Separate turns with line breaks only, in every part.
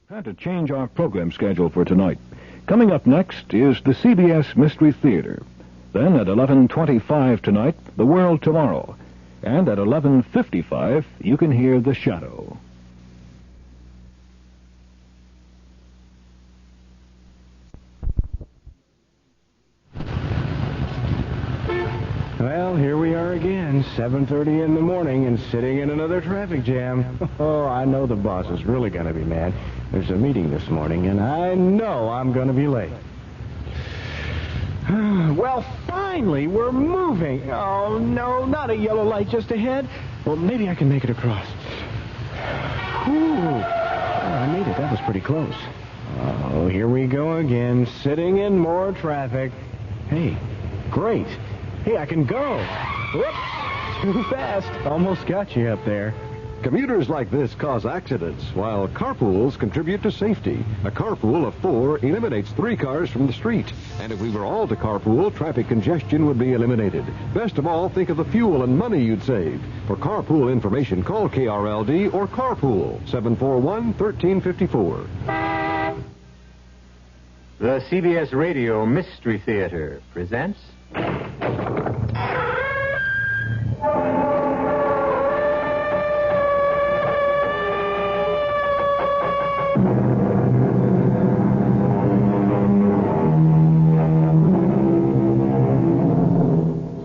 Had to change our program schedule for tonight. Coming up next is the CBS Mystery Theater. Then at 11:25 tonight, The World Tomorrow. And at 11:55, you can hear The Shadow.
Well, here we are again, 7:30 in the morning and sitting in another traffic jam. Oh, I know the boss is really going to be mad. There's a meeting this morning, and I know I'm going to be late. Well, finally, we're moving. Oh, no, not a yellow light just ahead. Well, maybe I can make it across. Whew. Oh, I made it. That was pretty close. Oh, here we go again, sitting in more traffic. Hey, great. Hey, I can go. Whoops, too fast. Almost got you up there.
Commuters like this cause accidents, while carpools contribute to safety. A carpool of 4 eliminates 3 cars from the street. And if we were all to carpool, traffic congestion would be eliminated. Best of all, think of the fuel and money you'd save. For carpool information, call KRLD or Carpool, 741-1354.
The CBS Radio Mystery Theater presents...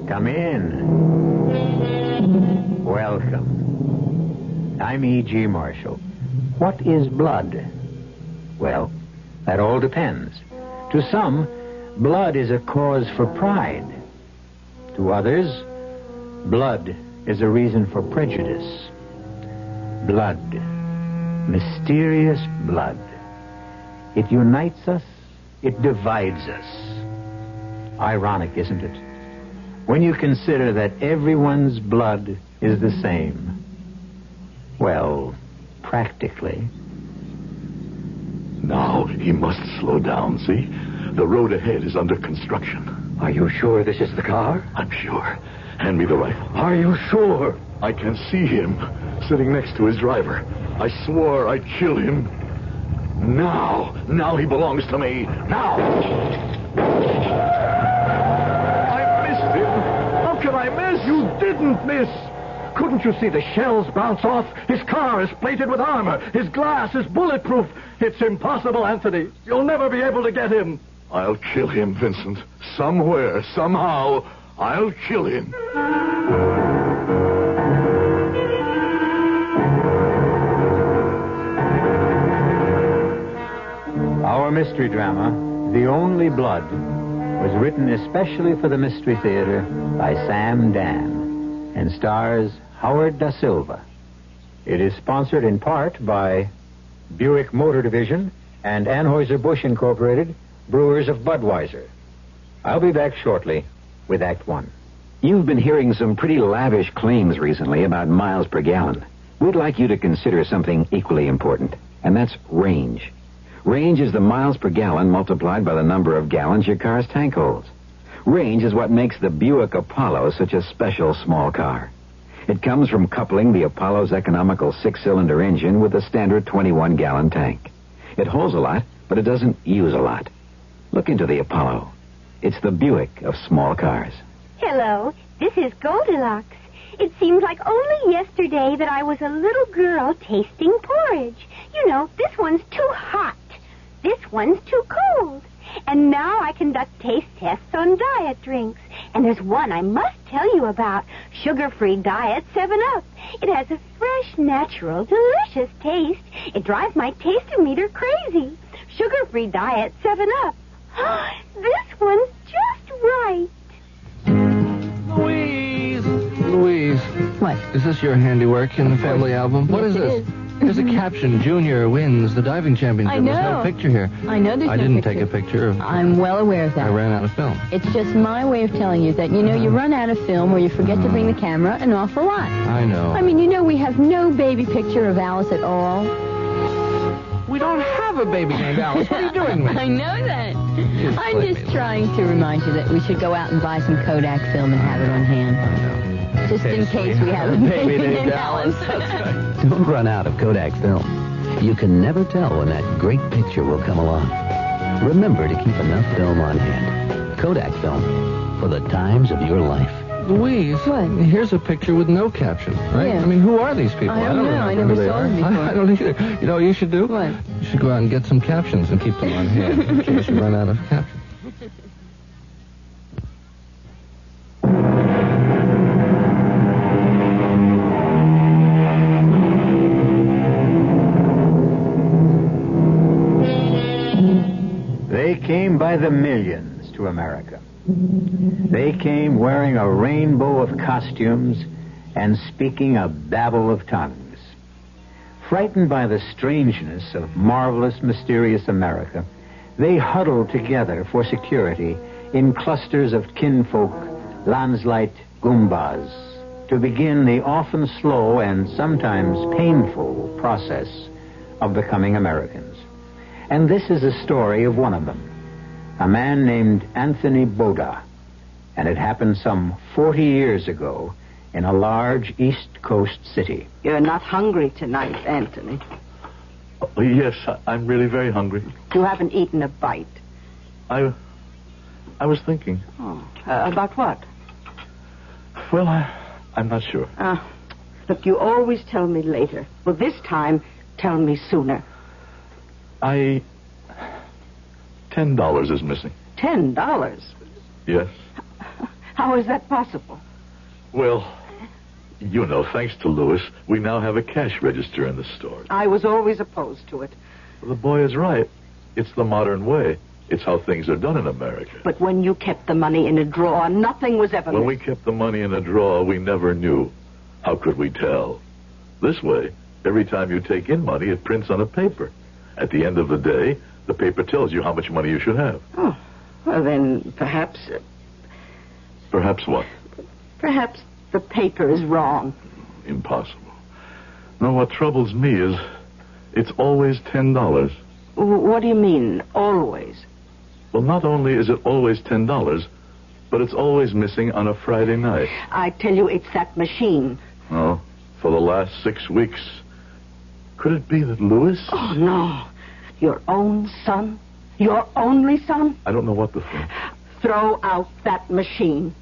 Come in. Welcome. I'm E.G. Marshall. What is blood? Well, that all depends. To some, blood is a cause for pride. To others, blood is a reason for prejudice. Blood. Mysterious blood. It unites us. It divides us. Ironic, isn't it? When you consider that everyone's blood is the same. Well, practically.
Now he must slow down, see? The road ahead is under construction.
Are you sure this is the car?
I'm sure. Hand me the rifle.
Are you sure?
I can see him sitting next to his driver. I swore I'd kill him. Now he belongs to me. Now! I missed him. How can I miss?
You didn't miss. Couldn't you see the shells bounce off? His car is plated with armor. His glass is bulletproof. It's impossible, Anthony. You'll never be able to get him.
I'll kill him, Vincent. Somewhere, somehow, I'll kill him.
Our mystery drama, The Only Blood, was written especially for the Mystery Theater by Sam Dan and stars Howard Da Silva. It is sponsored in part by Buick Motor Division and Anheuser-Busch Incorporated, brewers of Budweiser. I'll be back shortly with Act One.
You've been hearing some pretty lavish claims recently about miles per gallon. We'd like you to consider something equally important, and that's range. Range is the miles per gallon multiplied by the number of gallons your car's tank holds. Range is what makes the Buick Apollo such a special small car. It comes from coupling the Apollo's economical 6-cylinder engine with a standard 21-gallon tank. It holds a lot, but it doesn't use a lot. Look into the Apollo. It's the Buick of small cars.
Hello, this is Goldilocks. It seems like only yesterday that I was a little girl tasting porridge. You know, this one's too hot. This one's too cold. And now I conduct taste tests on diet drinks. And there's one I must tell you about. Sugar-free Diet 7-Up. It has a fresh, natural, delicious taste. It drives my taste-o-meter crazy. Sugar-free Diet 7-Up. This one's just right.
Louise.
What?
Is this your handiwork in the family album? What is this? There's a caption, Junior wins the diving championship.
I know.
There's no picture here.
I know there's
I
no
didn't
picture.
take a picture of...
I'm well aware of that.
I ran out of film.
It's just my way of telling you that, you run out of film or you forget to bring the camera an awful lot.
I know.
I mean, we have no baby picture of Alice at all.
We don't have a baby named Alice. What are you doing, man?
I know that. I'm just trying to remind you that we should go out and buy some Kodak film and have it on hand.
I know.
Just in case we have a baby named Alice.
Don't run out of Kodak film.
You can never tell when that great picture will come along. Remember to keep enough film on hand. Kodak film, for the times of your life.
Louise,
What?
Here's a picture with no caption, right?
Yeah.
I mean, who are these people?
I don't know. I never
who they
saw
are.
them before.
I don't either. You know what you should do?
What?
You should go out and get some captions and keep them on hand in case you run out of captions.
They came by the millions to America. They came wearing a rainbow of costumes and speaking a babble of tongues. Frightened by the strangeness of marvelous, mysterious America, they huddled together for security in clusters of kinfolk, Landsleit Goombas, to begin the often slow and sometimes painful process of becoming Americans. And this is a story of one of them, a man named Anthony Boda. And it happened some 40 years ago in a large East Coast city.
You're not hungry tonight, Anthony.
Oh, yes, I'm really very hungry.
You haven't eaten a bite.
I was thinking.
Oh, about what?
Well, I'm not sure.
Look, you always tell me later. Well, this time, tell me sooner.
$10 is missing.
$10?
Yes.
How is that possible?
Well, you know, thanks to Louis, we now have a cash register in the store.
I was always opposed to it.
The boy is right. It's the modern way. It's how things are done in America.
But when you kept the money in a drawer, nothing was ever...
When we kept the money in a drawer, we never knew. How could we tell? This way, every time you take in money, it prints on a paper. At the end of the day, the paper tells you how much money you should have.
Oh, well then, perhaps...
Perhaps what?
Perhaps the paper is wrong.
Impossible. No, what troubles me is it's always $10.
What do you mean, always?
Well, not only is it always $10, but it's always missing on a Friday night.
I tell you, it's that machine.
Oh, for the last 6 weeks. Could it be that Louis...
Oh, no. Your own son? Your only son?
I don't know what to think.
Throw out that machine.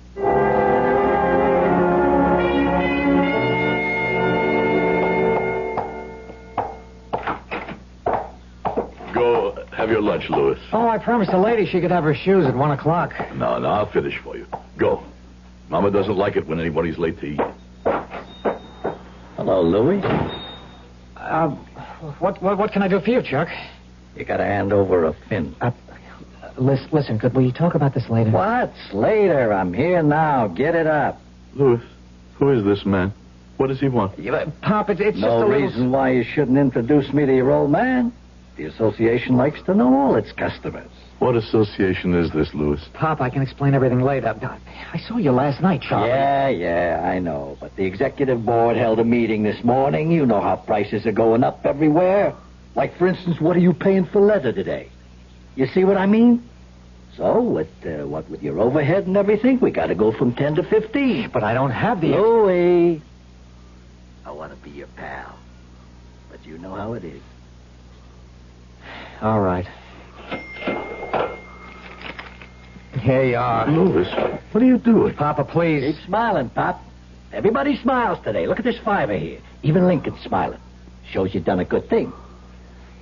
Go have your lunch, Louis.
Oh, I promised the lady she could have her shoes at 1 o'clock.
No, I'll finish for you. Go. Mama doesn't like it when anybody's late to eat.
Hello, Louis.
What can I do for you, Chuck?
You gotta hand over a fin.
Listen, could we talk about this later?
What's later? I'm here now. Get it up.
Louis, who is this man? What does he want?
Pop, it's just a
No
little...
reason why you shouldn't introduce me to your old man. The association likes to know all its customers.
What association is this, Louis?
Pop, I can explain everything later. I saw you last night, Charlie.
Yeah, I know. But the executive board held a meeting this morning. You know how prices are going up everywhere. Like, for instance, what are you paying for leather today? You see what I mean? So, what with your overhead and everything, we got to go from 10 to 15.
But I don't have the...
Louis, I want to be your pal. But you know how it is.
All right. Here you are.
Louis, what are you doing?
Papa, please.
Keep smiling, Pop. Everybody smiles today. Look at this fiver here. Even Lincoln's smiling. Shows you've done a good thing.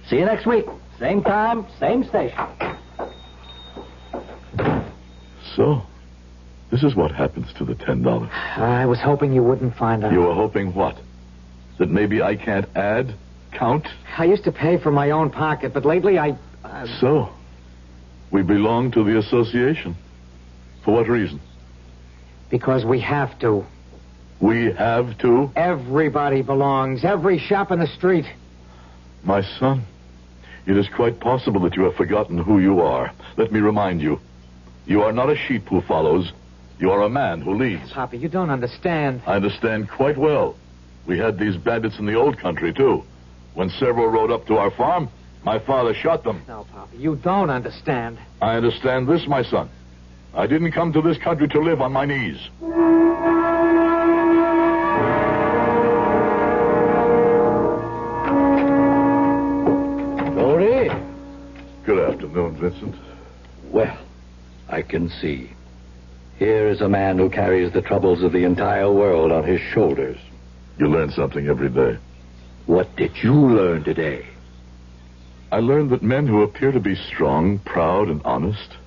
See you next week. Same time, same station.
So, this is what happens to the $10.
I was hoping you wouldn't find out.
You were hoping what? That maybe I can't add? Count?
I used to pay from my own pocket, but lately
So, we belong to the association. For what reason?
Because we have to.
We have to?
Everybody belongs. Every shop in the street.
My son, it is quite possible that you have forgotten who you are. Let me remind you. You are not a sheep who follows. You are a man who leads.
Papa, you don't understand.
I understand quite well. We had these bandits in the old country, too. When several rode up to our farm, my father shot them.
No, Papa, you don't understand.
I understand this, my son. I didn't come to this country to live on my knees. afternoon, Vincent.
Well, I can see. Here is a man who carries the troubles of the entire world on his shoulders.
You learn something every day.
What did you learn today?
I learned that men who appear to be strong, proud, and honest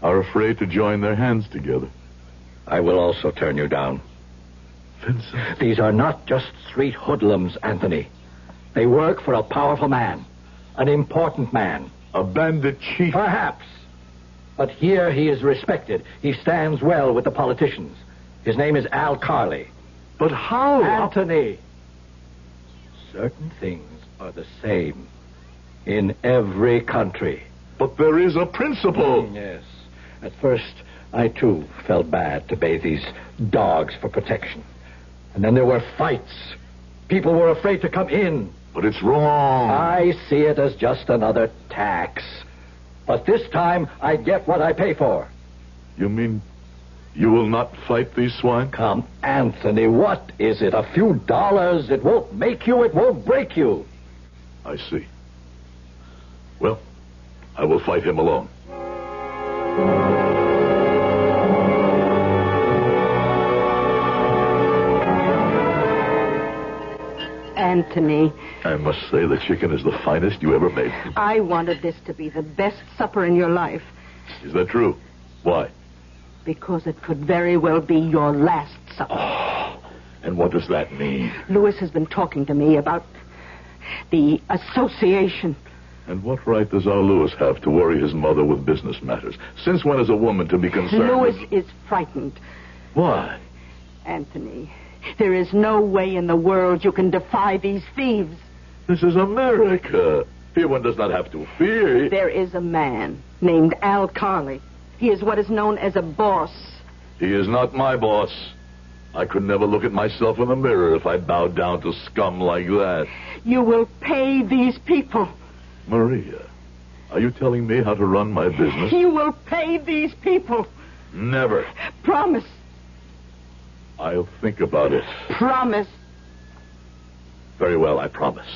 are afraid to join their hands together.
I will also turn you down.
Vincent.
These are not just street hoodlums, Anthony. They work for a powerful man, an important man.
A bandit chief.
Perhaps. But here he is respected. He stands well with the politicians. His name is Al Carley.
But how?
Anthony. Certain things are the same in every country.
But there is a principle.
Yes. At first, I too felt bad to pay these dogs for protection. And then there were fights. People were afraid to come in.
But it's wrong.
I see it as just another tax. But this time, I get what I pay for.
You mean you will not fight these swine?
Come, Anthony, what is it? A few dollars? It won't make you, it won't break you.
I see. Well, I will fight him alone.
Anthony,
I must say the chicken is the finest you ever made.
I wanted this to be the best supper in your life.
Is that true? Why?
Because it could very well be your last supper.
Oh, and what does that mean?
Louis has been talking to me about the association.
And what right does our Louis have to worry his mother with business matters? Since when is a woman to be concerned
Louis
with...
is frightened.
Why?
Anthony, there is no way in the world you can defy these thieves.
This is America. Here one does not have to fear.
There is a man named Al Carley. He is what is known as a boss.
He is not my boss. I could never look at myself in the mirror if I bowed down to scum like that.
You will pay these people.
Maria, are you telling me how to run my business?
You will pay these people.
Never.
Promise.
I'll think about it.
Promise.
Very well, I promise.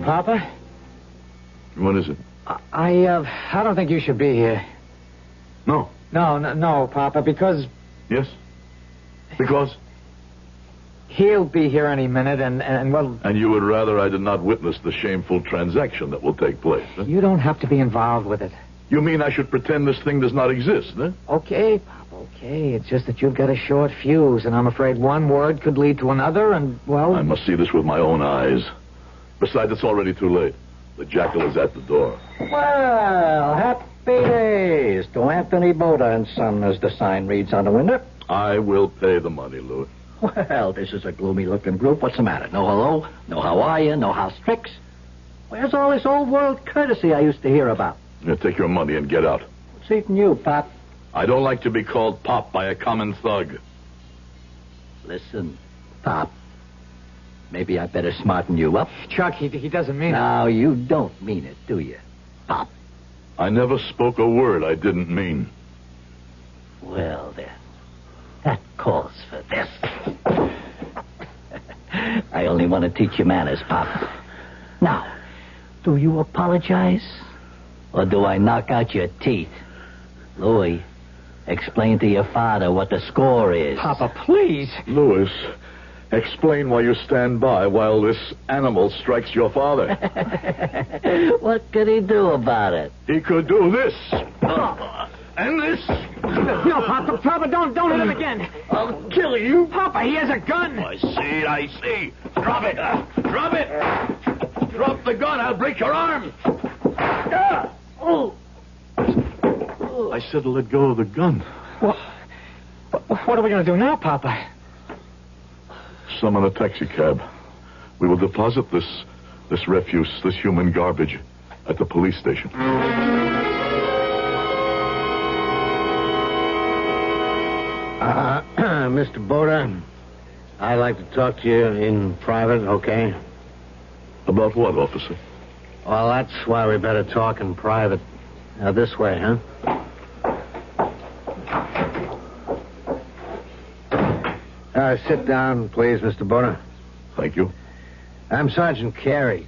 Papa?
What is it?
I don't think you should be here.
No.
No, Papa, because...
Yes? Because?
He'll be here any minute, and well...
And you would rather I did not witness the shameful transaction that will take place, huh?
You don't have to be involved with it.
You mean I should pretend this thing does not exist, huh?
Okay, Papa, okay. It's just that you've got a short fuse, and I'm afraid one word could lead to another, and, well...
I must see this with my own eyes. Besides, it's already too late. The jackal is at the door.
Well, happy days to Anthony Boda and Son, as the sign reads on the window.
I will pay the money, Louis.
Well, this is a gloomy-looking group. What's the matter? No hello? No how are you? No house tricks? Where's all this old-world courtesy I used to hear about?
You take your money and get out.
What's eating you, Pop?
I don't like to be called Pop by a common thug.
Listen, Pop. Maybe I better smarten you up.
Chuck, he doesn't mean it.
No, you don't mean it, do you, Pop?
I never spoke a word I didn't mean.
Well, then, that calls for this. I only want to teach you manners, Pop. Now, do you apologize? Or do I knock out your teeth? Louis, explain to your father what the score is.
Papa, please.
Louis, explain why you stand by while this animal strikes your father.
What could he do about it?
He could do this. And this.
No, Papa, don't hit him again.
I'll kill you.
Papa, he has a gun.
I see. Drop it. Drop it. Drop the gun. I'll break your arm. I said to let go of the gun.
Well, what are we going to do now, Papa?
Summon a taxi cab. We will deposit this refuse, this human garbage, at the police station.
Mr. Boda, I'd like to talk to you in private, okay?
About what, officer?
Well, that's why we better talk in private. This way, huh? Sit down, please, Mr. Boda.
Thank you.
I'm Sergeant Carey.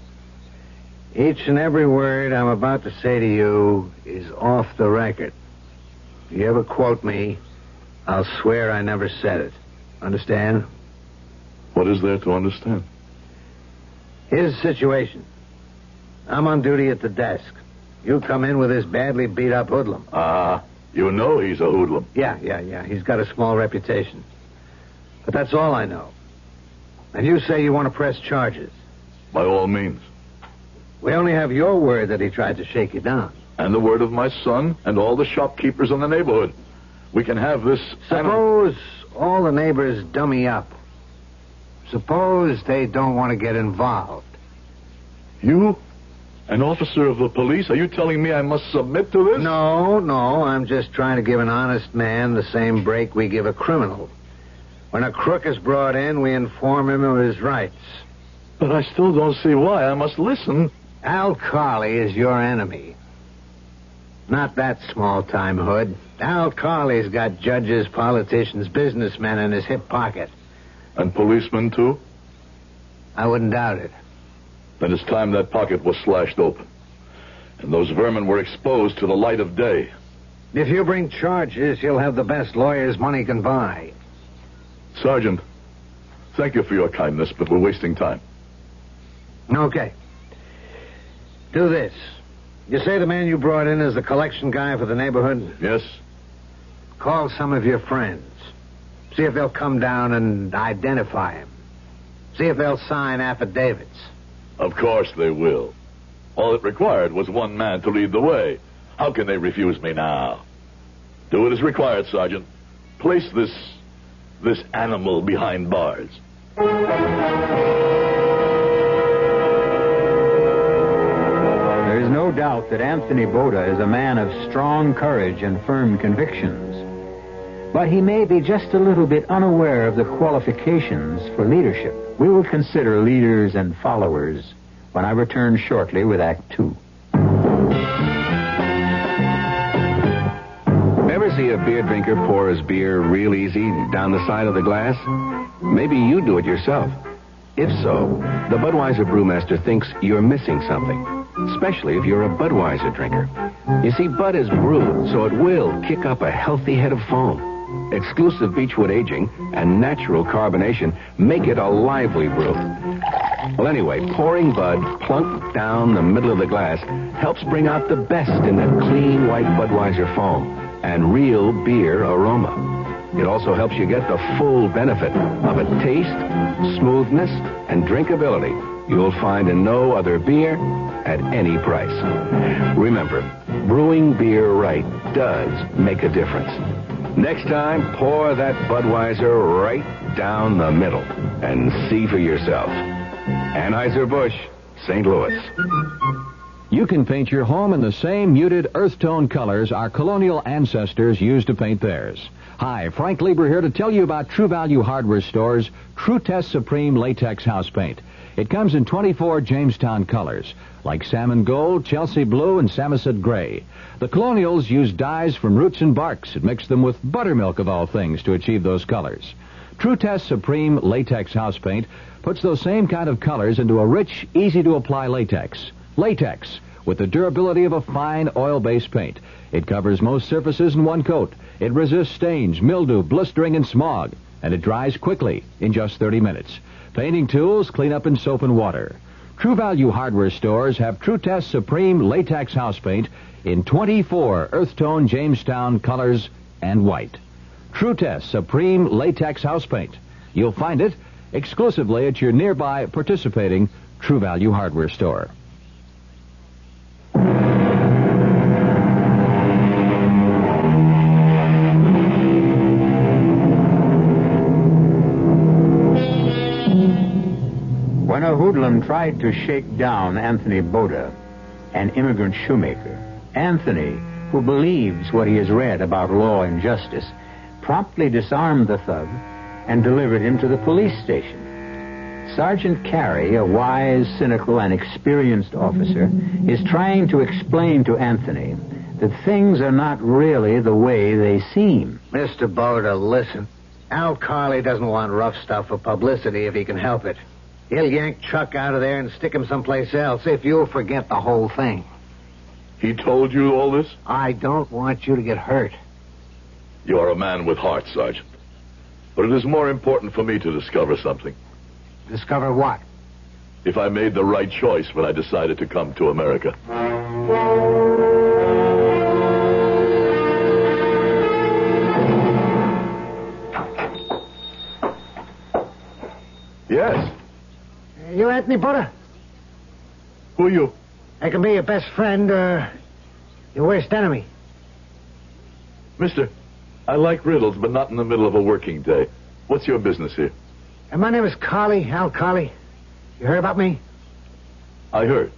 Each and every word I'm about to say to you is off the record. If you ever quote me, I'll swear I never said it. Understand?
What is there to understand?
Here's the situation. I'm on duty at the desk. You come in with this badly beat-up hoodlum.
You know he's a hoodlum.
Yeah. He's got a small reputation. But that's all I know. And you say you want to press charges.
By all means.
We only have your word that he tried to shake you down.
And the word of my son and all the shopkeepers in the neighborhood. We can have this...
Suppose all the neighbors dummy up. Suppose they don't want to get involved.
You? An officer of the police? Are you telling me I must submit to this?
No. I'm just trying to give an honest man the same break we give a criminal. When a crook is brought in, we inform him of his rights.
But I still don't see why I must listen.
Al Carley is your enemy. Not that small-time hood. Al Carley's got judges, politicians, businessmen in his hip pocket.
And policemen, too?
I wouldn't doubt it.
Then it's time that pocket was slashed open. And those vermin were exposed to the light of day.
If you bring charges, you'll have the best lawyers money can buy.
Sergeant, thank you for your kindness, but we're wasting time.
Okay. Do this. You say the man you brought in is the collection guy for the neighborhood?
Yes.
Call some of your friends. See if they'll come down and identify him. See if they'll sign affidavits.
Of course they will. All it required was one man to lead the way. How can they refuse me now? Do it as required, Sergeant. Place this animal behind bars.
There is no doubt that Anthony Boda is a man of strong courage and firm convictions. But he may be just a little bit unaware of the qualifications for leadership. We will consider leaders and followers when I return shortly with Act 2.
Ever see a beer drinker pour his beer real easy down the side of the glass? Maybe you do it yourself. If so, the Budweiser brewmaster thinks you're missing something, especially if you're a Budweiser drinker. You see, Bud is brewed so it will kick up a healthy head of foam. Exclusive beechwood aging and natural carbonation make it a lively brew. Well, anyway, pouring Bud plunk down the middle of the glass helps bring out the best in that clean white Budweiser foam and real beer aroma. It also helps you get the full benefit of a taste, smoothness, and drinkability you'll find in no other beer at any price. Remember, brewing beer right does make a difference. Next time, pour that Budweiser right down the middle and see for yourself. Anheuser-Busch, St. Louis.
You can paint your home in the same muted earth tone colors our colonial ancestors used to paint theirs. Hi, Frank Lieber here to tell you about True Value Hardware Store's True Test Supreme Latex House Paint. It comes in 24 Jamestown colors, like salmon gold, Chelsea blue, and Samoset gray. The colonials used dyes from roots and barks and mixed them with buttermilk of all things to achieve those colors. True Test Supreme Latex House Paint puts those same kind of colors into a rich, easy-to-apply latex. Latex, with the durability of a fine oil-based paint. It covers most surfaces in one coat. It resists stains, mildew, blistering, and smog. And it dries quickly, in just 30 minutes. Painting tools clean up in soap and water. True Value Hardware Stores have True Test Supreme Latex House Paint in 24 earth tone Jamestown colors and white. True Test Supreme Latex House Paint. You'll find it exclusively at your nearby participating True Value Hardware Store.
When a hoodlum tried to shake down Anthony Boda, an immigrant shoemaker, Anthony, who believes what he has read about law and justice, promptly disarmed the thug and delivered him to the police station. Sergeant Carey, a wise, cynical, and experienced officer, is trying to explain to Anthony that things are not really the way they seem.
Mr. Boda, listen. Al Carley doesn't want rough stuff for publicity if he can help it. He'll yank Chuck out of there and stick him someplace else if you'll forget the whole thing.
He told you all this?
I don't want you to get hurt.
You are a man with heart, Sergeant. But it is more important for me to discover something.
Discover what?
If I made the right choice when I decided to come to America. Yes.
You Anthony Butter?
Who are you?
I can be your best friend or your worst enemy.
Mister, I like riddles, but not in the middle of a working day. What's your business here?
And my name is Carley, Al Carley. You heard about me?
I heard.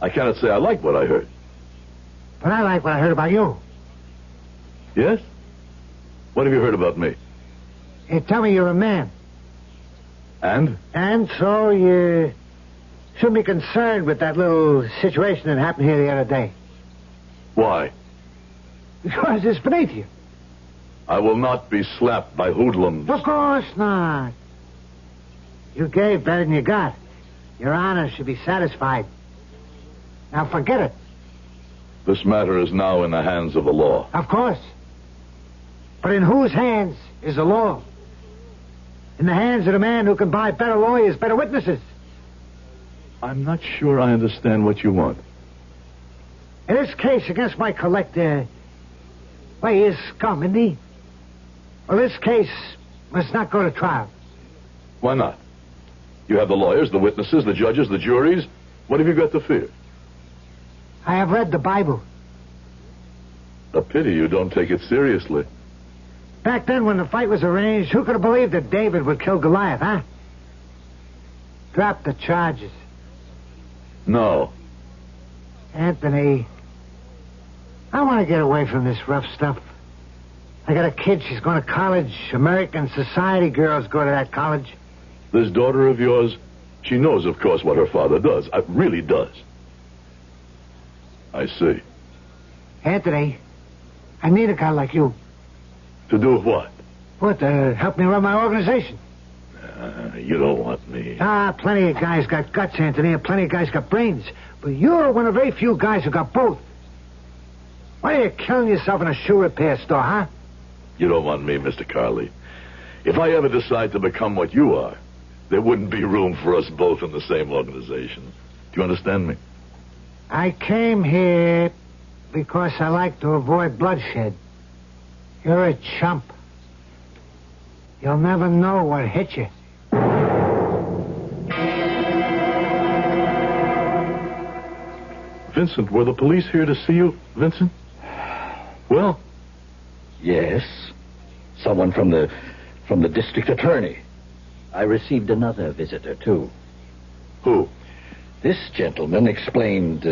I cannot say I like what I heard.
But I like what I heard about you.
Yes? What have you heard about me?
You tell me you're a man.
And?
And so you shouldn't be concerned with that little situation that happened here the other day.
Why?
Because it's beneath you.
I will not be slapped by hoodlums.
Of course not. You gave better than you got. Your honor should be satisfied. Now forget it.
This matter is now in the hands of the law.
Of course. But in whose hands is the law? In the hands of the man who can buy better lawyers, better witnesses.
I'm not sure I understand what you want.
In this case against my collector, well, he is scum, isn't he? Well, this case must not go to trial.
Why not? You have the lawyers, the witnesses, the judges, the juries. What have you got to fear?
I have read the Bible.
A pity you don't take it seriously.
Back then, when the fight was arranged, who could have believed that David would kill Goliath, huh? Drop the charges.
No.
Anthony, I want to get away from this rough stuff. I got a kid. She's going to college. American society girls go to that college.
This daughter of yours, she knows, of course, what her father does. Really does. I see.
Anthony, I need a guy like you.
To do what?
What, to help me run my organization?
You don't want me.
Plenty of guys got guts, Anthony, and plenty of guys got brains. But you're one of very few guys who got both. Why are you killing yourself in a shoe repair store, huh?
You don't want me, Mr. Carley. If I ever decide to become what you are, there wouldn't be room for us both in the same organization. Do you understand me?
I came here because I like to avoid bloodshed. You're a chump. You'll never know what hit you.
Vincent, were the police here to see you, Vincent? Well?
Yes. Someone from the district attorney. I received another visitor, too.
Who?
This gentleman explained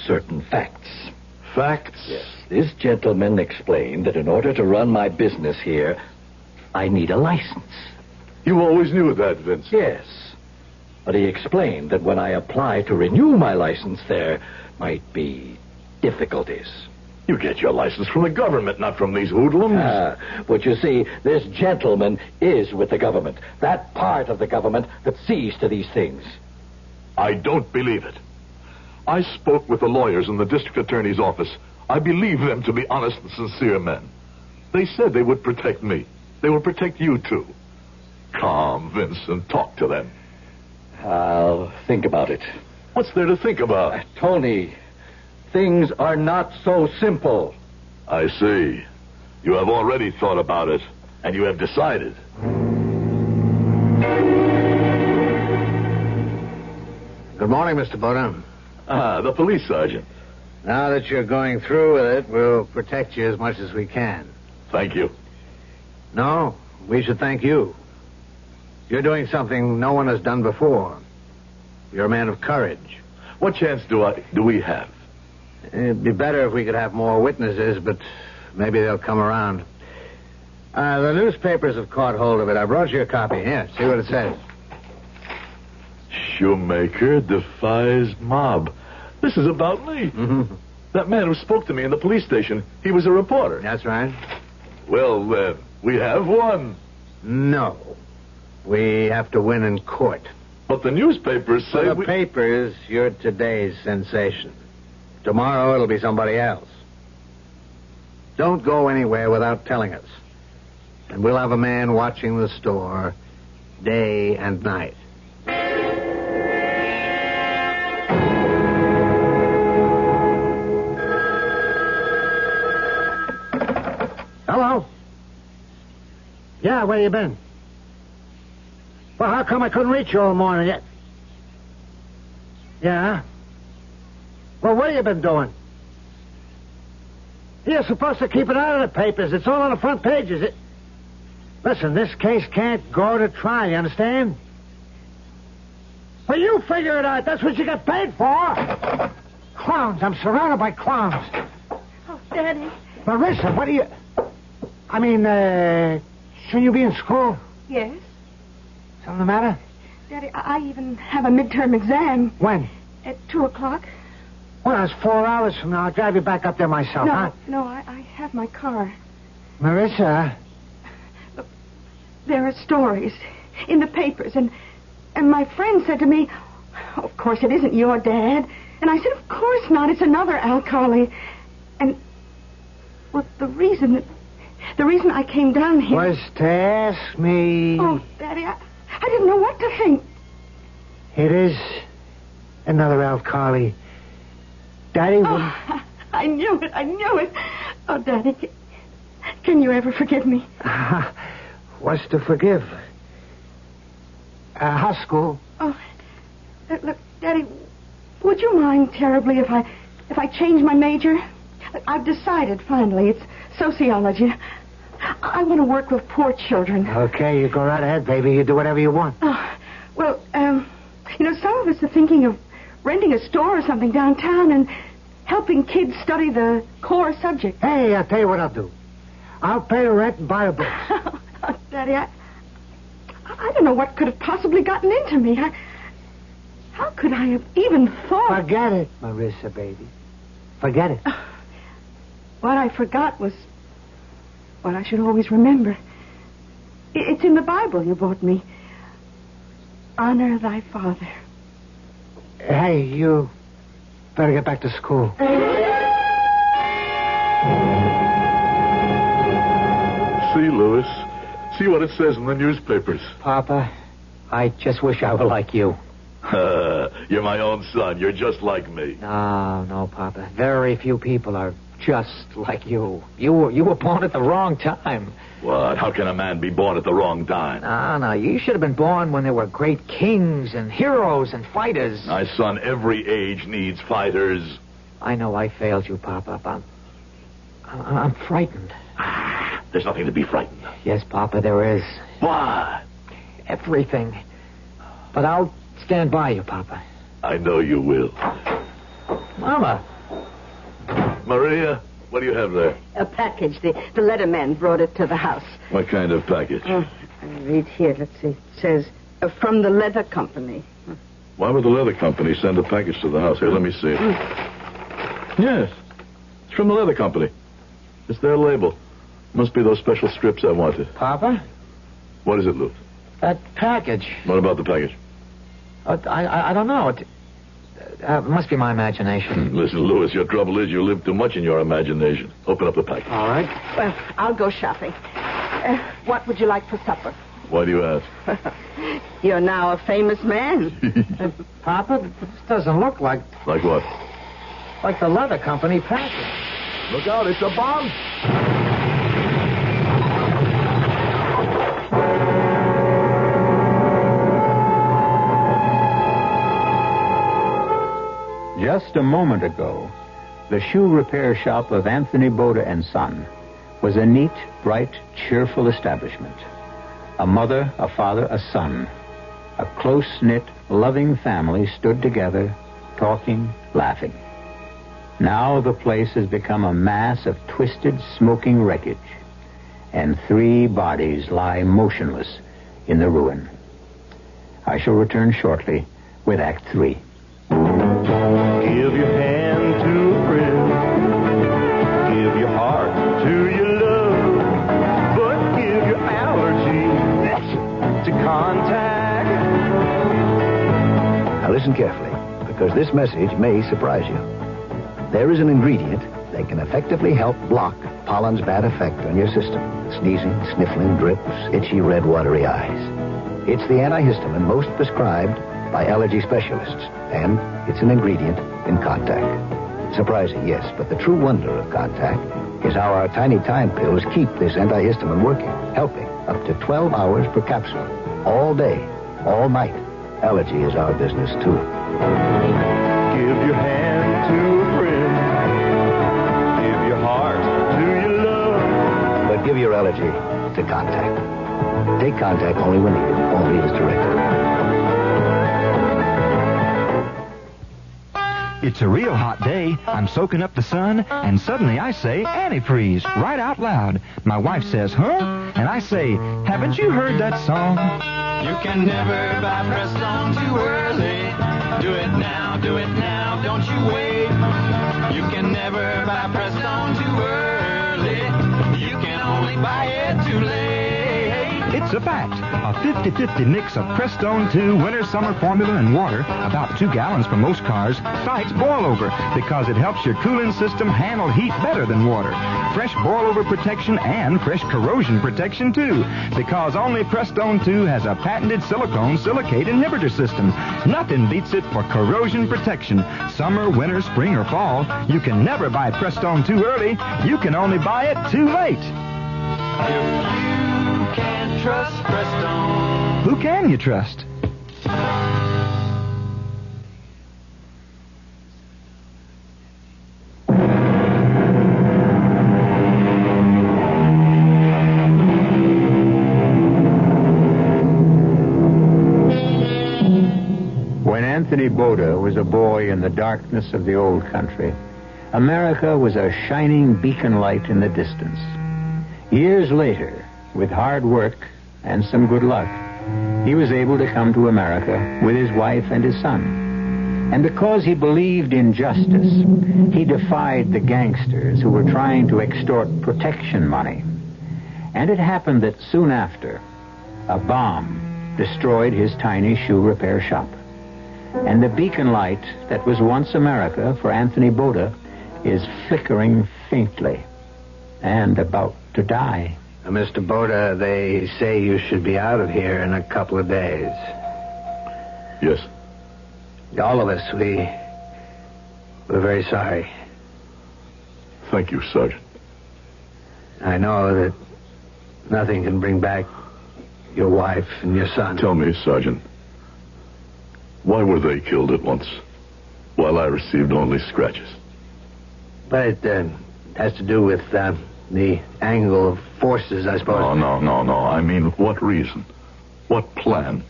certain facts.
Facts?
Yes. This gentleman explained that in order to run my business here, I need a license.
You always knew that, Vincent?
Yes. But he explained that when I apply to renew my license, there might be difficulties.
You get your license from the government, not from these hoodlums.
But you see, this gentleman is with the government. That part of the government that sees to these things.
I don't believe it. I spoke with the lawyers in the district attorney's office. I believe them to be honest and sincere men. They said they would protect me. They will protect you, too. Calm, Vincent. Talk to them.
I'll think about it.
What's there to think about?
Tony, things are not so simple.
I see. You have already thought about it, and you have decided.
Good morning, Mr. Bowden.
The police sergeant.
Now that you're going through with it, we'll protect you as much as we can.
Thank you.
No, we should thank you. You're doing something no one has done before. You're a man of courage.
What chance do we have?
It'd be better if we could have more witnesses, but maybe they'll come around. The newspapers have caught hold of it. I brought you a copy. Here, see what it says.
Shoemaker defies mob. This is about me.
Mm-hmm.
That man who spoke to me in the police station, he was a reporter.
That's right.
Well, we have won.
No. We have to win in court.
But the newspapers say
For the papers, you're today's sensation. Tomorrow it'll be somebody else. Don't go anywhere without telling us. And we'll have a man watching the store day and night.
Hello? Yeah, where you been? Well, how come I couldn't reach you all morning yet? Yeah? Well, what have you been doing? You're supposed to keep it out of the papers. It's all on the front pages. Listen, this case can't go to trial, you understand? Well, you figure it out. That's what you get paid for. Clowns. I'm surrounded by clowns.
Oh, Daddy.
Marissa, what do you... I mean, shouldn't you be in school?
Yes?
Something the matter?
Daddy, I even have a midterm exam.
When?
At 2 o'clock.
Well, it's 4 hours from now. I'll drive you back up there myself, huh?
No, I have my car.
Marissa?
Look, there are stories in the papers, and my friend said to me, of course, it isn't your dad. And I said, of course not. It's another alkali. And, well, the reason I came down here...
was to ask me...
Oh, Daddy, I didn't know what to think.
It is another alkali. Daddy would...
Oh, I knew it. Oh, Daddy, can you ever forgive me?
What's to forgive? How's school?
Oh, look, Daddy, would you mind terribly if I change my major? I've decided, finally. It's sociology. I want to work with poor children.
Okay, you go right ahead, baby. You do whatever you want.
Oh, well, some of us are thinking of renting a store or something downtown and helping kids study the core subject.
Hey, I'll tell you what I'll do. I'll pay the rent and buy a book.
Oh, Daddy, I don't know what could have possibly gotten into me. How could I have even thought...
Forget it, Marissa, baby. Forget it.
What I forgot was what I should always remember. It's in the Bible you bought me. Honor thy father.
Hey, you better get back to school.
See, Louis. See what it says in the newspapers.
Papa, I just wish I were like you.
You're my own son. You're just like me.
No, Papa. Very few people are just like you. You were born at the wrong time.
What? How can a man be born at the wrong time?
No. You should have been born when there were great kings and heroes and fighters.
My son, every age needs fighters.
I know I failed you, Papa, but I'm frightened.
There's nothing to be frightened of.
Yes, Papa, there is.
What?
Everything. But I'll stand by you, Papa.
I know you will.
Mama.
Maria, what do you have there?
A package. The letterman brought it to the house.
What kind of package?
I read here. Let's see. It says, from the leather company.
Why would the leather company send a package to the house? Here, let me see it. Yes. It's from the leather company. It's their label. Must be those special strips I wanted.
Papa?
What is it, Lou?
That package.
What about the package?
I don't know. It must be my imagination.
Listen, Louis, your trouble is you live too much in your imagination. Open up the package.
All right. Well, I'll go shopping. What would you like for supper?
Why do you ask?
You're now a famous man.
Papa, this doesn't look like...
Like what?
Like the leather company package.
Look out, it's a bomb!
Just a moment ago, the shoe repair shop of Anthony Boda and Son was a neat, bright, cheerful establishment. A mother, a father, a son. A close-knit, loving family stood together, talking, laughing. Now the place has become a mass of twisted, smoking wreckage, and 3 bodies lie motionless in the ruin. I shall return shortly with Act 3.
Give your hand to a friend. Give your heart to your love. But give your allergy to contact.
listen carefully, because this message may surprise you. There is an ingredient that can effectively help block pollen's bad effect on your system. Sneezing, sniffling, drips, itchy, red, watery eyes. It's the antihistamine most prescribed by allergy specialists, and it's an ingredient in Contact. Surprising, yes, but the true wonder of Contact is how our tiny time pills keep this antihistamine working, helping up to 12 hours per capsule, all day, all night. Allergy is our business, too.
Give your hand to a friend. Give your heart to your love.
But give your allergy to Contact. Take Contact only when needed, only as directed.
It's a real hot day. I'm soaking up the sun, and suddenly I say antifreeze right out loud. My wife says, huh? And I say, haven't you heard that song?
You can never buy Prestone too early. Do it now, don't you wait. You can never buy Prestone too early. You can only buy it too late.
It's a fact. A 50-50 mix of Prestone 2 Winter Summer Formula and water, about 2 gallons for most cars, fights boil-over because it helps your cooling system handle heat better than water. Fresh boil-over protection and fresh corrosion protection, too, because only Prestone 2 has a patented silicone silicate inhibitor system. Nothing beats it for corrosion protection. Summer, winter, spring, or fall, you can never buy Prestone too early. You can only buy it too late.
If you can't trust Prestone,
who can you trust?
When Anthony Boda was a boy in the darkness of the old country, America was a shining beacon light in the distance. Years later, with hard work and some good luck, he was able to come to America with his wife and his son. And because he believed in justice, he defied the gangsters who were trying to extort protection money. And it happened that soon after, a bomb destroyed his tiny shoe repair shop. And the beacon light that was once America for Anthony Boda is flickering faintly and about to die.
Mr. Boda, they say you should be out of here in a couple of days.
Yes.
All of us, we're very sorry.
Thank you, Sergeant.
I know that nothing can bring back your wife and your son.
Tell me, Sergeant, why were they killed at once, while I received only scratches?
But it has to do with the angle of forces, I suppose.
No. I mean, what reason? What plan?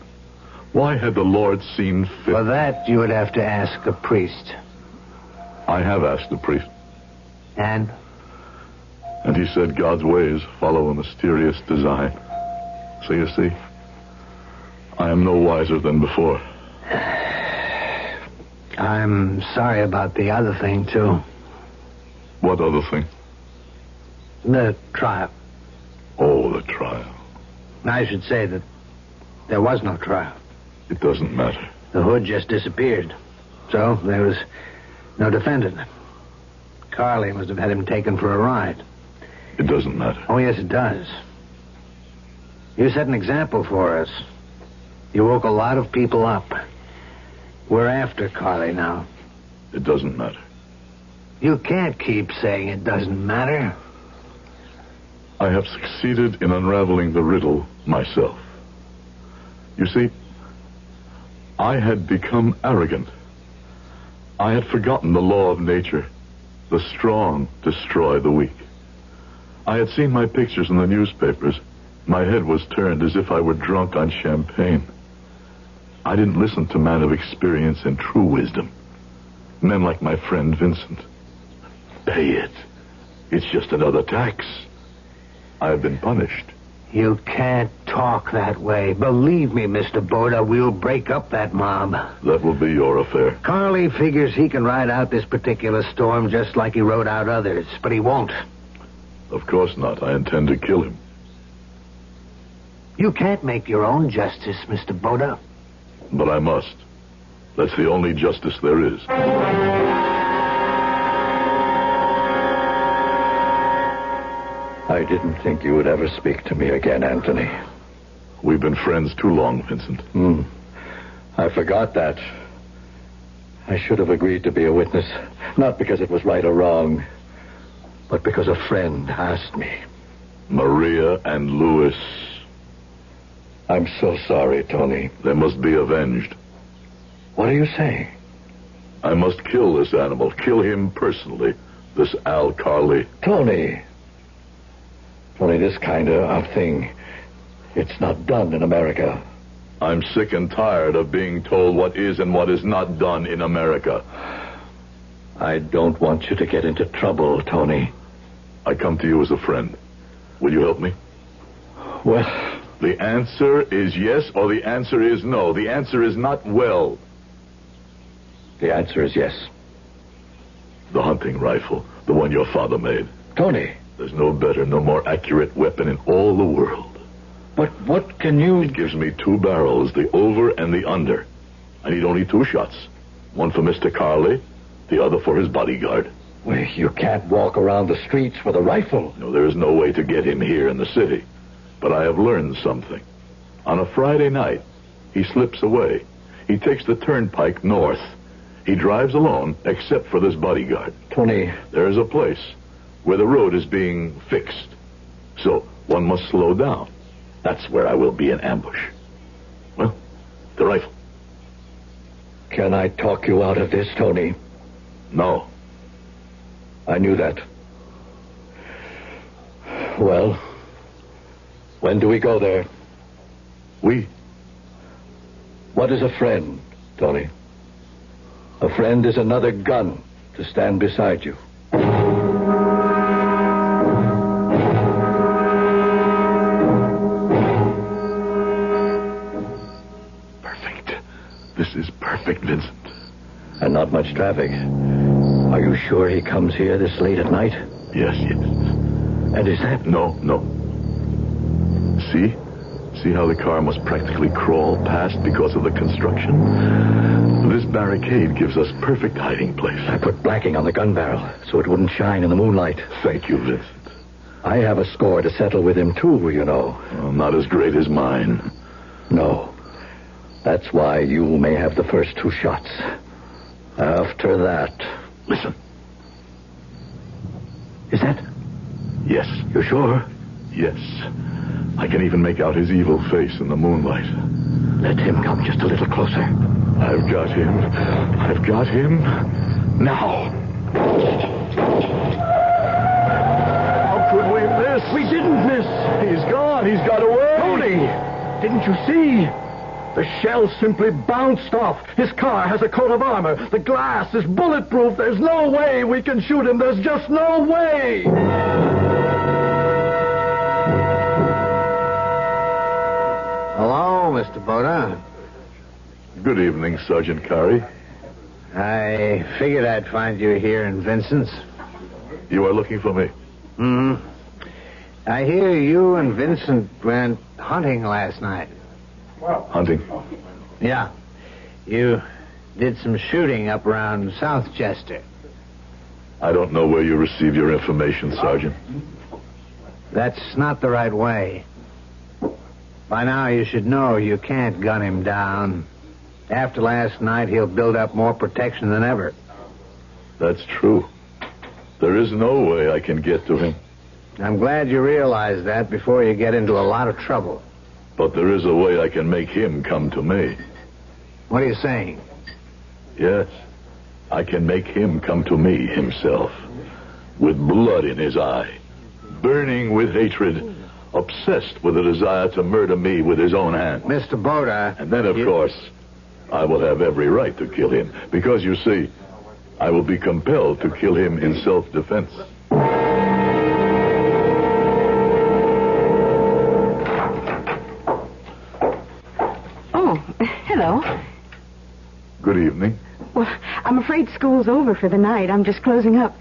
Why had the Lord seen fit?
For that, you would have to ask a priest.
I have asked the priest.
And?
And he said God's ways follow a mysterious design. So you see, I am no wiser than before.
I'm sorry about the other thing, too.
What other thing?
The trial.
Oh, the trial.
I should say that there was no trial.
It doesn't matter.
The hood just disappeared. So there was no defendant. Carly must have had him taken for a ride.
It doesn't matter.
Oh, yes, it does. You set an example for us. You woke a lot of people up. We're after Carly now.
It doesn't matter.
You can't keep saying it doesn't matter.
I have succeeded in unraveling the riddle myself. You see, I had become arrogant. I had forgotten the law of nature. The strong destroy the weak. I had seen my pictures in the newspapers. My head was turned as if I were drunk on champagne. I didn't listen to men of experience and true wisdom. Men like my friend Vincent. Pay it. It's just another tax. I have been punished.
You can't talk that way. Believe me, Mr. Boda, we'll break up that mob.
That will be your affair.
Carly figures he can ride out this particular storm just like he rode out others, but he won't.
Of course not. I intend to kill him.
You can't make your own justice, Mr. Boda.
But I must. That's the only justice there is.
I didn't think you would ever speak to me again, Anthony.
We've been friends too long, Vincent.
I forgot that. I should have agreed to be a witness, not because it was right or wrong, but because a friend asked me.
Maria and Louis.
I'm so sorry, Tony.
They must be avenged.
What are you saying?
I must kill this animal. Kill him personally. This Al Carley.
Tony, this kind of thing, it's not done in America.
I'm sick and tired of being told what is and what is not done in America.
I don't want you to get into trouble, Tony.
I come to you as a friend. Will you help me?
Well,
the answer is yes or the answer is no. The answer is not well.
The answer is yes.
The hunting rifle, the one your father made.
Tony.
There's no better, no more accurate weapon in all the world.
But what can you...
It gives me 2 barrels, the over and the under. I need only 2 shots. One for Mr. Carley, the other for his bodyguard.
Well, you can't walk around the streets with a rifle.
No, there is no way to get him here in the city. But I have learned something. On a Friday night, he slips away. He takes the turnpike north. He drives alone, except for this bodyguard.
Tony.
There is a place where the road is being fixed. So one must slow down. That's where I will be in ambush. Well, the rifle.
Can I talk you out of this, Tony?
No.
I knew that. Well, when do we go there?
We.
What is a friend, Tony? A friend is another gun to stand beside you.
This is perfect, Vincent.
And not much traffic. Are you sure he comes here this late at night?
Yes.
And is that...
No. See? See how the car must practically crawl past because of the construction? This barricade gives us perfect hiding place.
I put blacking on the gun barrel so it wouldn't shine in the moonlight.
Thank you, Vincent.
I have a score to settle with him, too, you know.
Well, not as great as mine.
No. That's why you may have the first 2 shots. After that...
Listen.
Is that...
Yes.
You sure?
Yes. I can even make out his evil face in the moonlight.
Let him come just a little closer.
I've got him. Now. How could we miss?
We didn't miss.
He's gone. He's got away.
Tony, didn't you see? The shell simply bounced off. His car has a coat of armor. The glass is bulletproof. There's no way we can shoot him. There's just no way.
Hello, Mr. Boda.
Good evening, Sergeant Carey.
I figured I'd find you here in Vincent's.
You are looking for me?
I hear you and Vincent went hunting last night.
Hunting?
Yeah. You did some shooting up around Southchester.
I don't know where you receive your information, Sergeant.
That's not the right way. By now you should know you can't gun him down. After last night, he'll build up more protection than ever.
That's true. There is no way I can get to him.
I'm glad you realize that before you get into a lot of trouble.
But there is a way I can make him come to me.
What are you saying?
Yes. I can make him come to me himself. With blood in his eye. Burning with hatred. Obsessed with a desire to murder me with his own hand.
Mr. Boda...
And then, of course, I will have every right to kill him. Because, you see, I will be compelled to kill him in self-defense.
Hello.
Good evening.
Well, I'm afraid school's over for the night. I'm just closing up.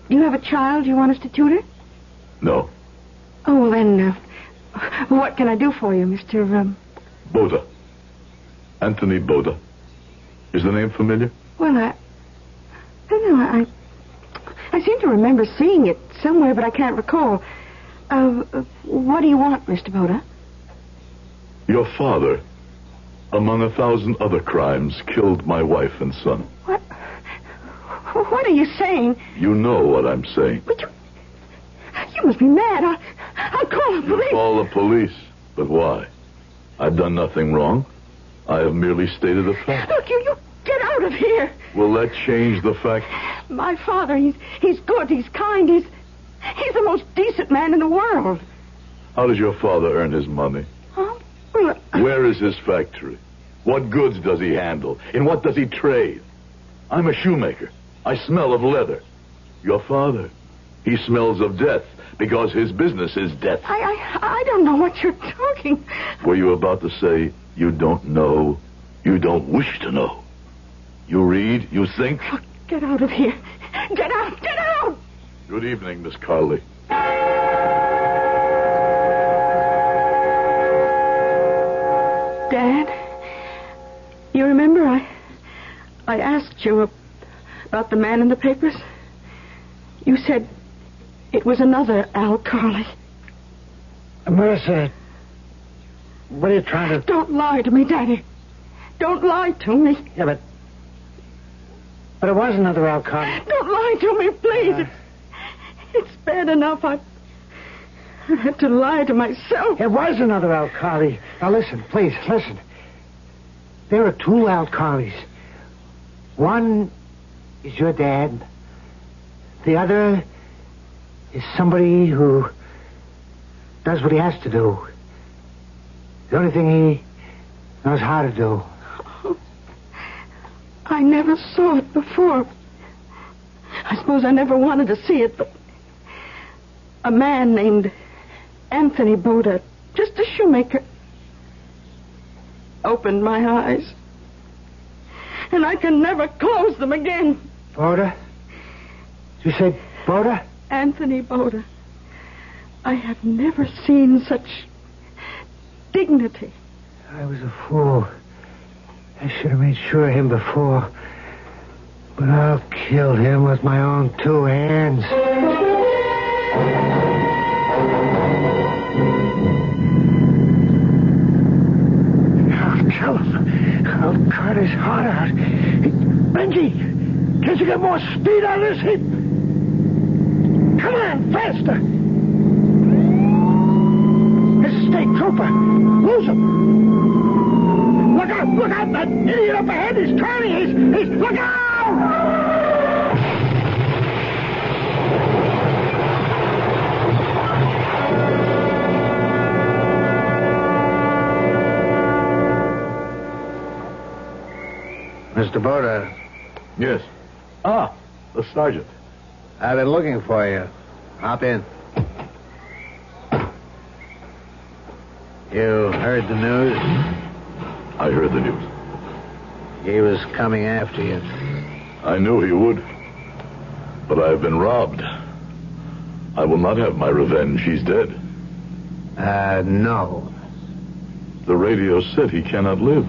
You have a child you want us to tutor?
No.
Oh, well, then, what can I do for you, Mr.
Boda. Anthony Boda. Is the name familiar?
Well, I don't know. I seem to remember seeing it somewhere, but I can't recall. What do you want, Mr. Boda?
Your father, among 1,000 other crimes, killed my wife and son.
What? What are you saying?
You know what I'm saying.
But you must be mad. I'll call the police.
Call the police. But why? I've done nothing wrong. I have merely stated a fact.
Look, you get out of here.
Will that change the fact?
My father, he's good, he's kind, he's the most decent man in the world.
How does your father earn his money?
Huh? Well,
Where is his factory? What goods does he handle? In what does he trade? I'm a shoemaker. I smell of leather. Your father, he smells of death because his business is death.
I don't know what you're talking.
Were you about to say you don't know, you don't wish to know? You read, you think?
Oh, get out of here. Get out, get out!
Good evening, Miss Carley.
Dad, you remember I asked you about the man in the papers? You said it was another Al Carley.
Marissa, what are you trying to...
Don't lie to me, Daddy. Don't lie to me.
Yeah, but it was another Al Carley.
Don't lie to me, please. It's bad enough I had to lie to myself.
It was another Al Carley. Now listen, please, listen. There are two Al Carleys. One is your dad. The other is somebody who does what he has to do. The only thing he knows how to do.
I never saw it before. I suppose I never wanted to see it, but a man named Anthony Boda, just a shoemaker, opened my eyes. And I can never close them again.
Boda? You say Boda?
Anthony Boda. I have never seen such dignity.
I was a fool. I should have made sure of him before. But I'll kill him with my own two hands. I'll kill him. I'll cut his heart out. Benji, can't you get more speed on this? Come on, faster. This is State Trooper. Lose him. Look out, that idiot up ahead. He's turning. He's look out!
Mr. Boda.
Yes. Ah, the sergeant.
I've been looking for you. Hop in. You heard the news?
I heard the news.
He was coming after you.
I knew he would. But I have been robbed. I will not have my revenge. He's dead.
No.
The radio said he cannot live.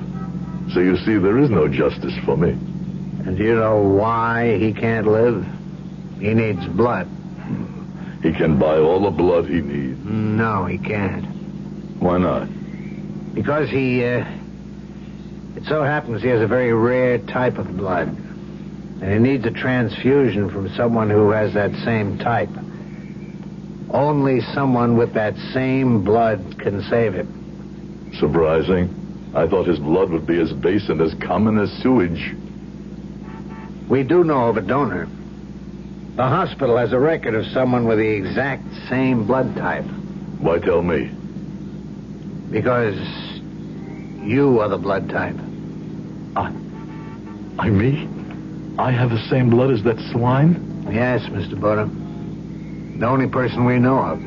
So you see, there is no justice for me.
And do you know why he can't live? He needs blood.
He can buy all the blood he needs.
No, he can't.
Why not?
Because it so happens he has a very rare type of blood. And he needs a transfusion from someone who has that same type. Only someone with that same blood can save him.
Surprising. I thought his blood would be as base and as common as sewage.
We do know of a donor. The hospital has a record of someone with the exact same blood type.
Why tell me?
Because you are the blood type.
I me? I have the same blood as that swine?
Yes, Mr. Boda. The only person we know of.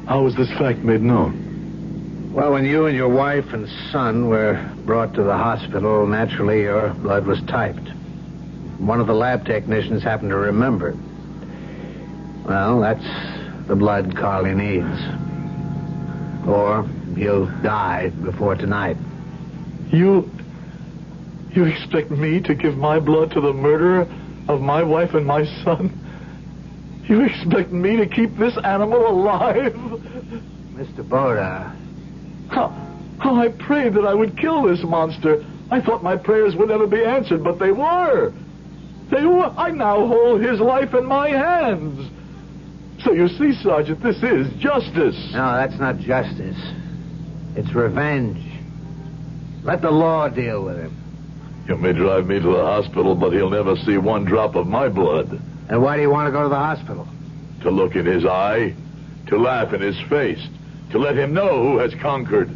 How was this fact made known?
Well, when you and your wife and son were brought to the hospital, naturally your blood was typed. One of the lab technicians happened to remember. Well, that's the blood Carly needs. Or he'll die before tonight.
You You expect me to give my blood to the murderer of my wife and my son? You expect me to keep this animal alive?
Mr. Boda.
How I prayed that I would kill this monster. I thought my prayers would never be answered, but they were. They were. I now hold his life in my hands. So you see, Sergeant, this is justice.
No, that's not justice. It's revenge. Let the law deal with him.
You may drive me to the hospital, but he'll never see one drop of my blood.
And why do you want to go to the hospital?
To look in his eye, to laugh in his face, to let him know who has conquered.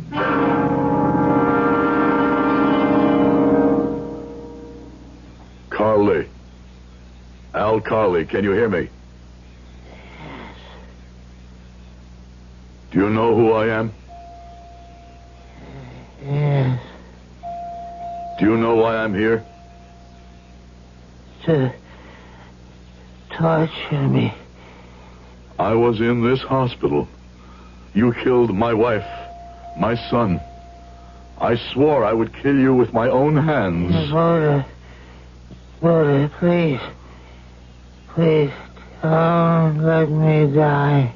Carly. Al Carly, can you hear me? Do you know who I am?
Yes.
Do you know why I'm here?
To torture me.
I was in this hospital. You killed my wife, my son. I swore I would kill you with my own hands.
Boda, please. Please, don't let me die.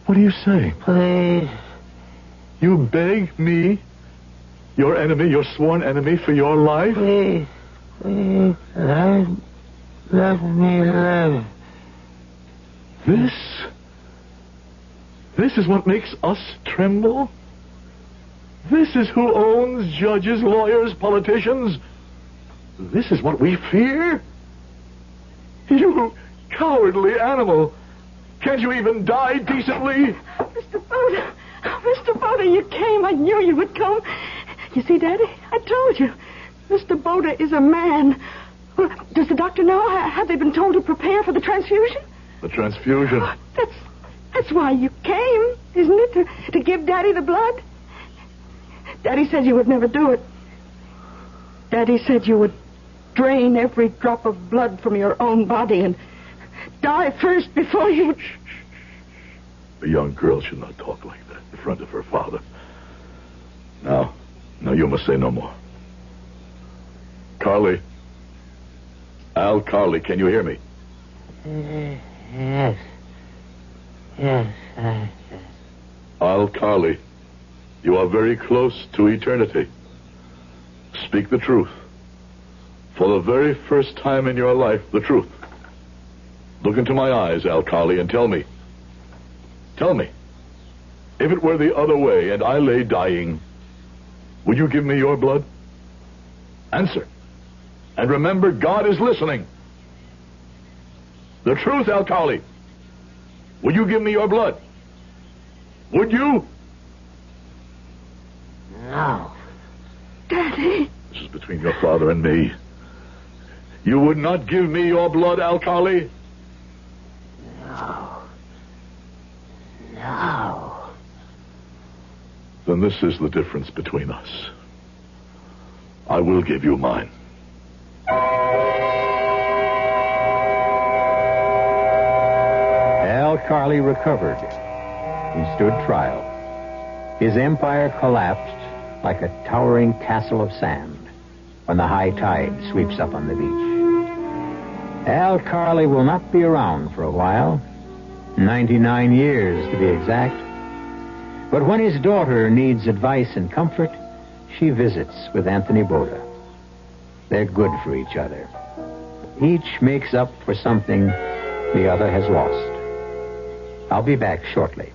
What do you say?
Please.
You beg me, your enemy, your sworn enemy, for your life?
Please, let me live.
This is what makes us tremble? This is who owns judges, lawyers, politicians? This is what we fear? You cowardly animal! Can't you even die decently?
Mr. Boda, you came. I knew you would come. You see, Daddy, I told you. Mr. Boda is a man. Well, does the doctor know? Have they been told to prepare for the transfusion?
The transfusion?
That's why you came, isn't it? To give Daddy the blood? Daddy said you would never do it. Daddy said you would drain every drop of blood from your own body and die first before you...
A young girl should not talk like that in front of her father. Now, you must say no more. Carly. Al Carly, can you hear me?
Yes. Yes,
Al Carly, you are very close to eternity. Speak the truth. For the very first time in your life, the truth. Look into my eyes, Al Carly, and tell me. Tell me. If it were the other way and I lay dying, would you give me your blood? Answer. And remember, God is listening. The truth, Al Carly. Would you give me your blood? Would you?
No.
Daddy.
This is between your father and me. You would not give me your blood, Al Carly?
No.
Then this is the difference between us. I will give you mine.
Al Carly recovered. He stood trial. His empire collapsed like a towering castle of sand when the high tide sweeps up on the beach. Al Carly will not be around for a while, 99 years to be exact. But when his daughter needs advice and comfort, she visits with Anthony Boda. They're good for each other. Each makes up for something the other has lost. I'll be back shortly.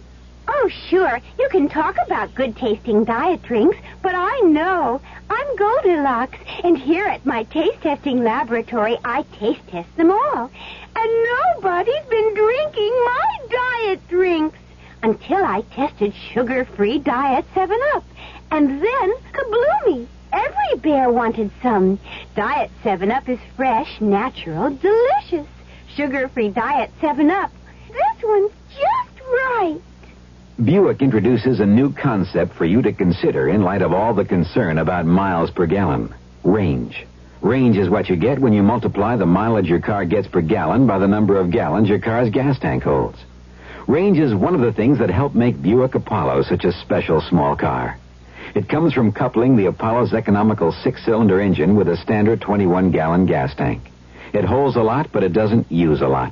Oh, sure. You can talk about good-tasting diet drinks, but I know. I'm Goldilocks, and here at my taste-testing laboratory, I taste-test them all. And nobody's been drinking my diet drinks until I tested sugar-free Diet 7-Up. And then, kabloomy! Every bear wanted some. Diet 7-Up is fresh, natural, delicious. Sugar-free Diet 7-Up. This one's just right.
Buick introduces a new concept for you to consider in light of all the concern about miles per gallon. Range. Range is what you get when you multiply the mileage your car gets per gallon by the number of gallons your car's gas tank holds. Range is one of the things that help make Buick Apollo such a special small car. It comes from coupling the Apollo's economical 6-cylinder engine with a standard 21-gallon gas tank. It holds a lot, but it doesn't use a lot.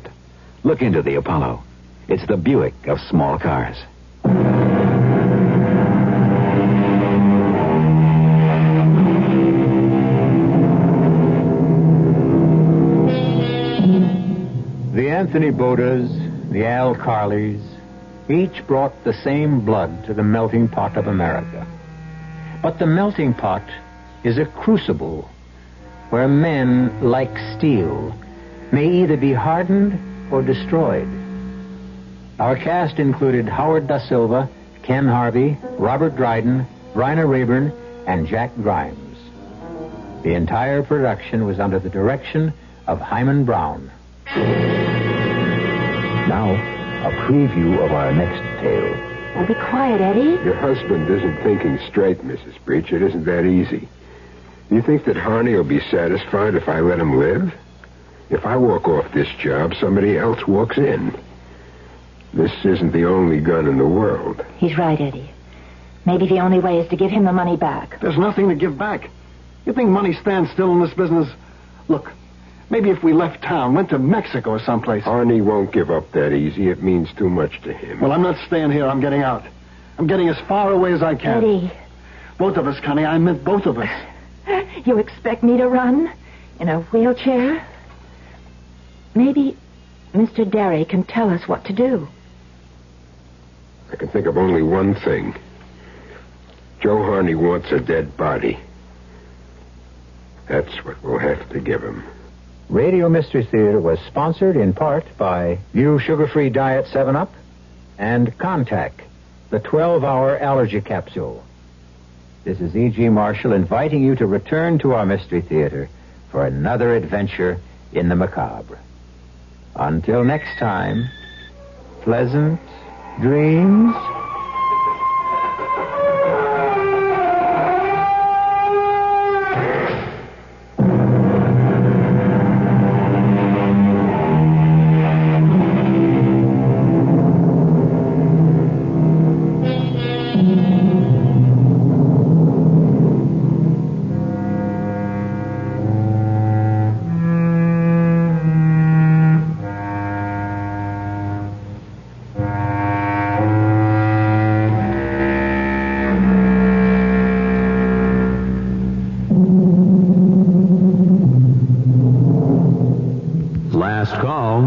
Look into the Apollo. It's the Buick of small cars.
The Anthony Bodas, the Al Carleys, each brought the same blood to the melting pot of America. But the melting pot is a crucible where men, like steel, may either be hardened or destroyed. Our cast included Howard Da Silva, Ken Harvey, Robert Dryden, Bryna Rayburn, and Jack Grimes. The entire production was under the direction of Hyman Brown.
Now, a preview of our next tale.
Oh, be quiet, Eddie.
Your husband isn't thinking straight, Mrs. Breach. It isn't that easy. Do you think that Harney will be satisfied if I let him live? If I walk off this job, somebody else walks in. This isn't the only gun in the world.
He's right, Eddie. Maybe the only way is to give him the money back.
There's nothing to give back. You think money stands still in this business? Look, maybe if we left town, went to Mexico or someplace.
Harney won't give up that easy. It means too much to him.
Well, I'm not staying here. I'm getting out. I'm getting as far away as I can.
Eddie.
Both of us, Connie. I meant both of us.
You expect me to run? In a wheelchair? Maybe Mr. Derry can tell us what to do.
I can think of only one thing. Joe Harney wants a dead body. That's what we'll have to give him.
Radio Mystery Theater was sponsored in part by New Sugar-Free Diet 7-Up and Contact, the 12-hour allergy capsule. This is E.G. Marshall inviting you to return to our Mystery Theater for another adventure in the macabre. Until next time, pleasant dreams.
Last call.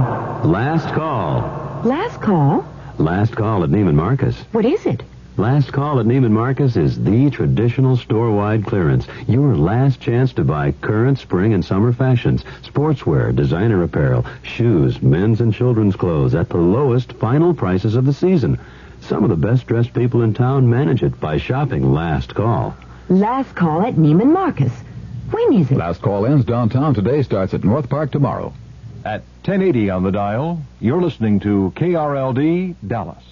Last call.
Last call?
Last call at Neiman Marcus.
What is it?
Last call at Neiman Marcus is the traditional store-wide clearance. Your last chance to buy current spring and summer fashions, sportswear, designer apparel, shoes, men's and children's clothes at the lowest final prices of the season. Some of the best-dressed people in town manage it by shopping Last Call.
Last call at Neiman Marcus. When is it?
Last call ends downtown today, starts at North Park tomorrow.
At 1080 on the dial, you're listening to KRLD Dallas.